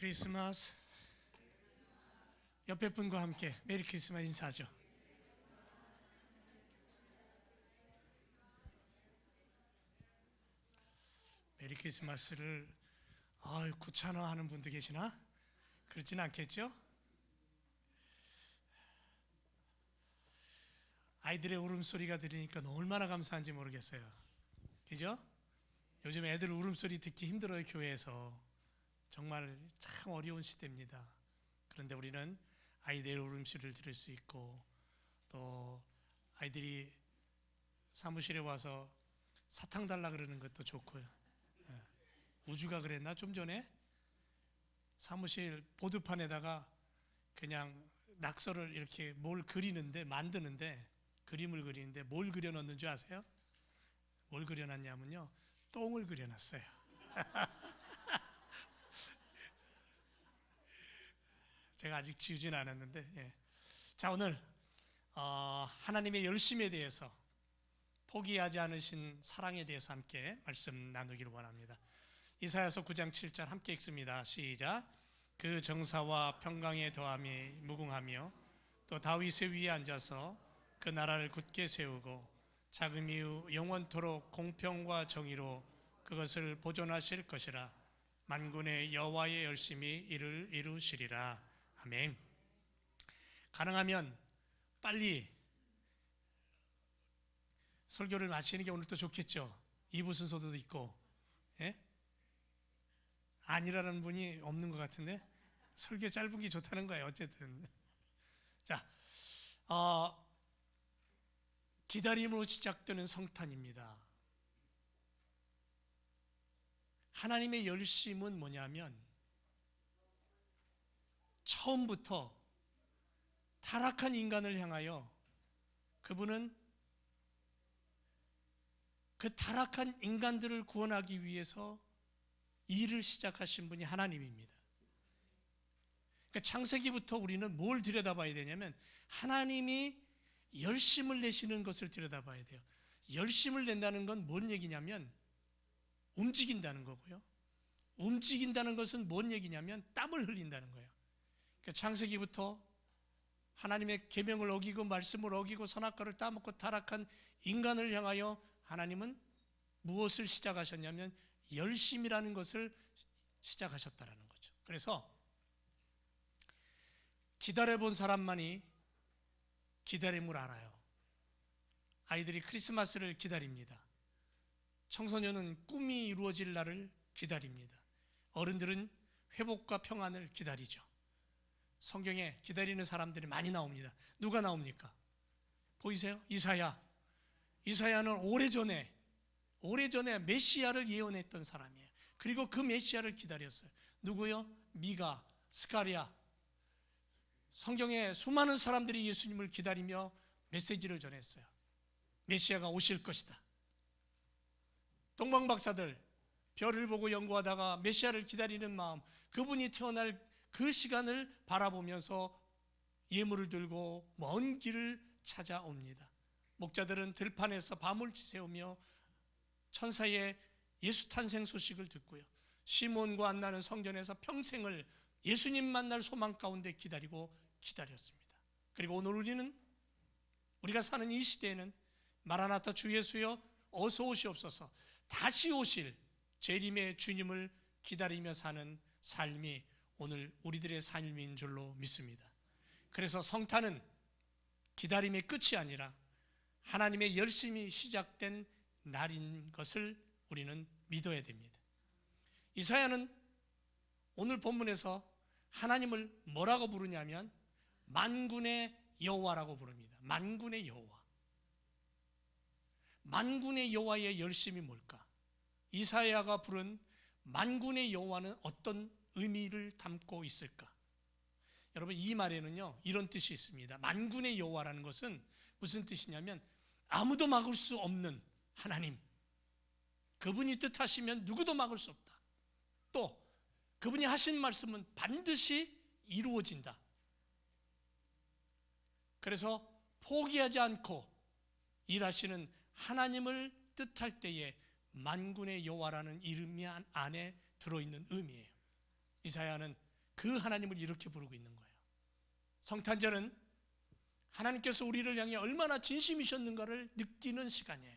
크리스마스. 옆에 분과 함께 메리 크리스마스 인사하죠. 메리 크리스마스를 구찬화하는 분도 계시나? 그렇진 않겠죠? 아이들의 울음소리가 들리니까 얼마나 감사한지 모르겠어요. 그죠? 요즘 애들 울음소리 듣기 힘들어요. 교회에서 정말 참 어려운 시대입니다. 그런데 우리는 아이들의 울음소리를 들을 수 있고, 또 아이들이 사무실에 와서 사탕 달라 그러는 것도 좋고요. 우주가 그랬나? 좀 전에 사무실 보드판에다가 그냥 낙서를 이렇게 만드는데 그림을 그리는데 뭘 그려놓는 줄 아세요? 뭘 그려놨냐면요, 똥을 그려놨어요. 제가 아직 지우진 않았는데, 예. 자, 오늘 하나님의 열심에 대해서, 포기하지 않으신 사랑에 대해서 함께 말씀 나누기를 원합니다. 이사야서 9장 7절 함께 읽습니다. 시작. 그 정사와 평강에 더함이 무궁하며 또 다윗의 위에 앉아서 그 나라를 굳게 세우고 자금 이후 영원토록 공평과 정의로 그것을 보존하실 것이라. 만군의 여호와의 열심히 이를 이루시리라. 아멘. 가능하면 빨리 설교를 마치는 게 오늘 또 좋겠죠. 2부 순서도 있고. 예? 아니라는 분이 없는 것 같은데 설교 짧은 게 좋다는 거예요. 어쨌든 자, 기다림으로 시작되는 성탄입니다. 하나님의 열심은 뭐냐면 처음부터 타락한 인간을 향하여 그분은 그 타락한 인간들을 구원하기 위해서 일을 시작하신 분이 하나님입니다. 그러니까 창세기부터 우리는 뭘 들여다봐야 되냐면 하나님이 열심을 내시는 것을 들여다봐야 돼요. 열심을 낸다는 건 뭔 얘기냐면 움직인다는 거고요. 움직인다는 것은 뭔 얘기냐면 땀을 흘린다는 거예요. 그러니까 창세기부터 하나님의 계명을 어기고 말씀을 어기고 선악과를 따먹고 타락한 인간을 향하여 하나님은 무엇을 시작하셨냐면 열심이라는 것을 시작하셨다라는 거죠. 그래서 기다려본 사람만이 기다림을 알아요. 아이들이 크리스마스를 기다립니다. 청소년은 꿈이 이루어질 날을 기다립니다. 어른들은 회복과 평안을 기다리죠. 성경에 기다리는 사람들이 많이 나옵니다. 누가 나옵니까? 보이세요? 이사야는 오래전에 메시아를 예언했던 사람이에요. 그리고 그 메시아를 기다렸어요. 누구요? 미가, 스가랴. 성경에 수많은 사람들이 예수님을 기다리며 메시지를 전했어요. 메시아가 오실 것이다. 동방박사들 별을 보고 연구하다가 메시아를 기다리는 마음, 그분이 태어날 그 시간을 바라보면서 예물을 들고 먼 길을 찾아옵니다. 목자들은 들판에서 밤을 지새우며 천사의 예수 탄생 소식을 듣고요, 시몬과 안나는 성전에서 평생을 예수님 만날 소망 가운데 기다렸습니다. 그리고 오늘 우리가 사는 이 시대에는 마라나타 주 예수여 어서 오시옵소서, 다시 오실 재림의 주님을 기다리며 사는 삶이 오늘 우리들의 삶인 줄로 믿습니다. 그래서 성탄은 기다림의 끝이 아니라 하나님의 열심이 시작된 날인 것을 우리는 믿어야 됩니다. 이사야는 오늘 본문에서 하나님을 뭐라고 부르냐면 만군의 여호와라고 부릅니다. 만군의 여호와. 만군의 여호와의 열심이 뭘까? 이사야가 부른 만군의 여호와는 어떤 의미를 담고 있을까? 여러분, 이 말에는요 이런 뜻이 있습니다. 만군의 여호와라는 것은 무슨 뜻이냐면 아무도 막을 수 없는 하나님, 그분이 뜻하시면 누구도 막을 수 없다. 또 그분이 하신 말씀은 반드시 이루어진다. 그래서 포기하지 않고 일하시는 하나님을 뜻할 때에 만군의 여호와라는 이름이 안에 들어있는 의미예요. 이사야는 그 하나님을 이렇게 부르고 있는 거예요. 성탄절은 하나님께서 우리를 향해 얼마나 진심이셨는가를 느끼는 시간이에요.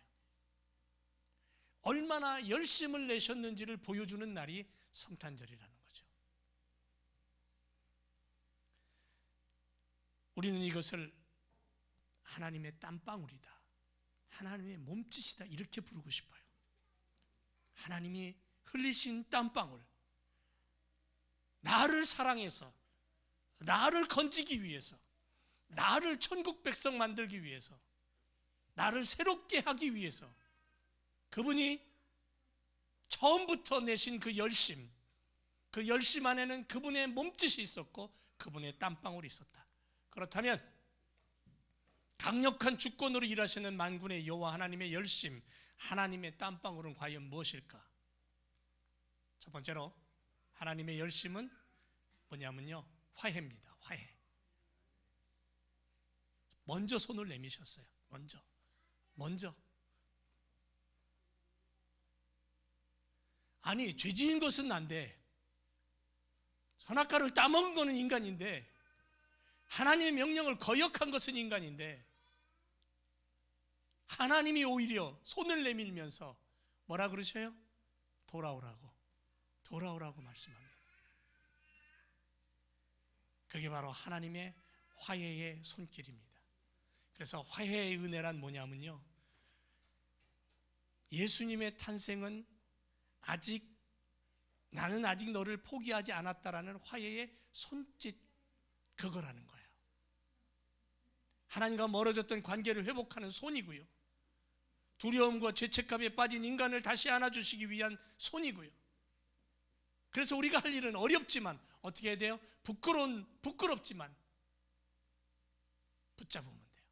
얼마나 열심을 내셨는지를 보여주는 날이 성탄절이라는 거죠. 우리는 이것을 하나님의 땀방울이다, 하나님의 몸짓이다, 이렇게 부르고 싶어요. 하나님이 흘리신 땀방울, 나를 사랑해서, 나를 건지기 위해서, 나를 천국 백성 만들기 위해서, 나를 새롭게 하기 위해서 그분이 처음부터 내신 그 열심 안에는 그분의 몸짓이 있었고 그분의 땀방울이 있었다. 그렇다면 강력한 주권으로 일하시는 만군의 여호와 하나님의 열심, 하나님의 땀방울은 과연 무엇일까? 첫 번째로 하나님의 열심은 뭐냐면요, 화해입니다. 화해. 먼저 손을 내미셨어요. 먼저. 아니, 죄지은 것은 난데, 선악과를 따먹은 것은 인간인데, 하나님의 명령을 거역한 것은 인간인데, 하나님이 오히려 손을 내밀면서 뭐라 그러셔요? 돌아오라고 말씀합니다. 그게 바로 하나님의 화해의 손길입니다. 그래서 화해의 은혜란 뭐냐면요, 예수님의 탄생은 나는 아직 너를 포기하지 않았다라는 화해의 손짓, 그거라는 거예요. 하나님과 멀어졌던 관계를 회복하는 손이고요, 두려움과 죄책감에 빠진 인간을 다시 안아주시기 위한 손이고요. 그래서 우리가 할 일은 어렵지만 어떻게 해야 돼요? 부끄럽지만 붙잡으면 돼요.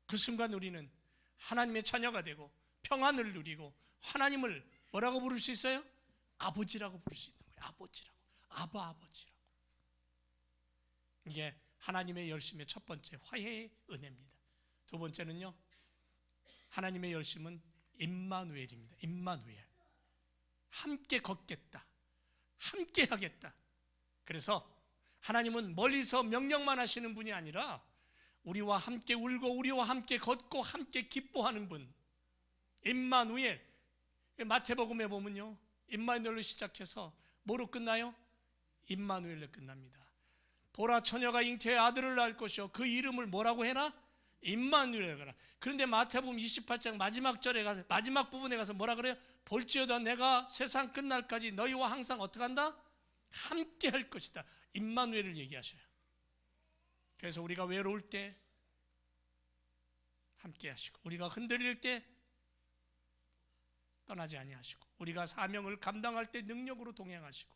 그 순간 우리는 하나님의 자녀가 되고 평안을 누리고 하나님을 뭐라고 부를 수 있어요? 아버지라고 부를 수 있는 거예요. 아버지라고. 이게 하나님의 열심의 첫 번째, 화해의 은혜입니다. 두 번째는요, 하나님의 열심은 임마누엘입니다. 임마누엘. 함께 걷겠다, 함께 하겠다. 그래서 하나님은 멀리서 명령만 하시는 분이 아니라 우리와 함께 울고 우리와 함께 걷고 함께 기뻐하는 분, 임마누엘. 마태복음에 보면요, 임마누엘로 시작해서 뭐로 끝나요? 임마누엘로 끝납니다. 보라, 처녀가 잉태의 아들을 낳을 것이요 그 이름을 뭐라고 해라? 임마누엘이라 그래. 그런데 마태복음 28장 마지막 부분에 가서 뭐라 그래요? 볼지어다 내가 세상 끝날까지 너희와 항상 어떻게 한다? 함께 할 것이다. 임마누엘을 얘기하셔요. 그래서 우리가 외로울 때 함께 하시고, 우리가 흔들릴 때 떠나지 아니하시고, 우리가 사명을 감당할 때 능력으로 동행하시고.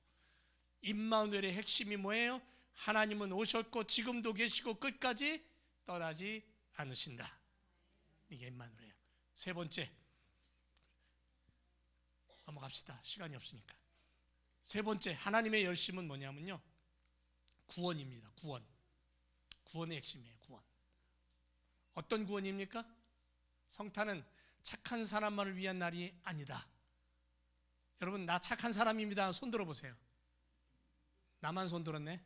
임마누엘의 핵심이 뭐예요? 하나님은 오셨고 지금도 계시고 끝까지 떠나지 않으신다. 이게 임마누엘이에요. 세 번째, 넘어갑시다. 시간이 없으니까. 세 번째, 하나님의 열심은 뭐냐면요, 구원입니다. 구원의 핵심이에요. 구원. 어떤 구원입니까? 성탄은 착한 사람만을 위한 날이 아니다. 여러분, 나 착한 사람입니다. 손 들어보세요. 나만 손 들었네.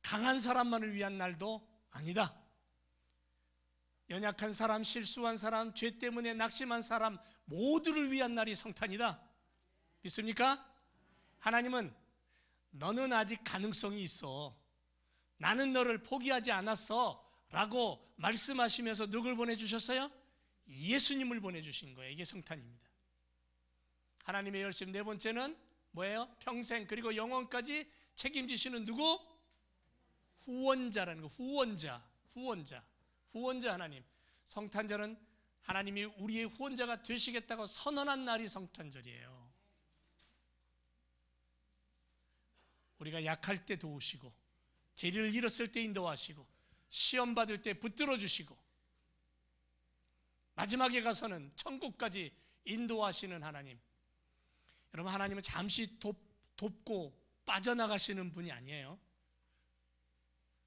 강한 사람만을 위한 날도 아니다. 연약한 사람, 실수한 사람, 죄 때문에 낙심한 사람 모두를 위한 날이 성탄이다. 믿습니까? 하나님은 너는 아직 가능성이 있어, 나는 너를 포기하지 않았어 라고 말씀하시면서 누굴 보내주셨어요? 예수님을 보내주신 거예요. 이게 성탄입니다. 하나님의 열심 네 번째는 뭐예요? 평생 그리고 영원까지 책임지시는 누구? 후원자라는 거. 후원자 하나님. 성탄절은 하나님이 우리의 후원자가 되시겠다고 선언한 날이 성탄절이에요. 우리가 약할 때 도우시고, 길을 잃었을 때 인도하시고, 시험 받을 때 붙들어 주시고, 마지막에 가서는 천국까지 인도하시는 하나님. 여러분, 하나님은 잠시 돕고 빠져나가시는 분이 아니에요.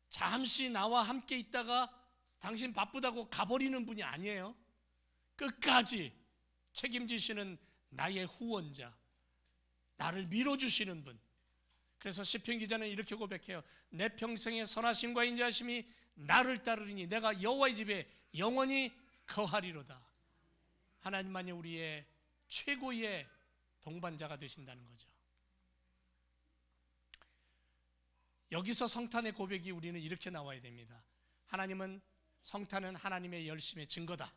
잠시 나와 함께 있다가 당신 바쁘다고 가버리는 분이 아니에요. 끝까지 책임지시는 나의 후원자, 나를 밀어주시는 분. 그래서 시편 기자는 이렇게 고백해요. 내 평생의 선하심과 인자하심이 나를 따르리니 내가 여호와의 집에 영원히 거하리로다. 하나님만이 우리의 최고의 동반자가 되신다는 거죠. 여기서 성탄의 고백이 우리는 이렇게 나와야 됩니다. 성탄은 하나님의 열심의 증거다.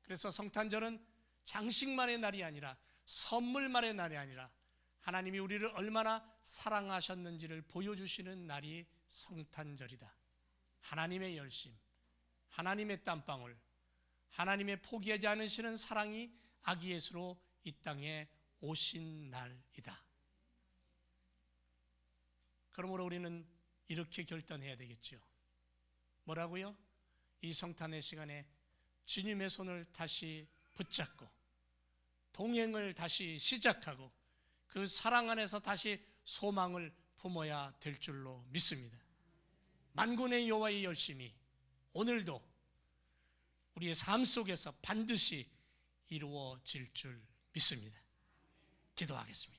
그래서 성탄절은 장식만의 날이 아니라, 선물만의 날이 아니라 하나님이 우리를 얼마나 사랑하셨는지를 보여주시는 날이 성탄절이다. 하나님의 열심, 하나님의 땀방울, 하나님의 포기하지 않으시는 사랑이 아기 예수로 이 땅에 오신 날이다. 그러므로 우리는 이렇게 결단해야 되겠죠. 뭐라고요? 이 성탄의 시간에 주님의 손을 다시 붙잡고 동행을 다시 시작하고 그 사랑 안에서 다시 소망을 품어야 될 줄로 믿습니다. 만군의 여호와의 열심이 오늘도 우리의 삶 속에서 반드시 이루어질 줄 믿습니다. 기도하겠습니다.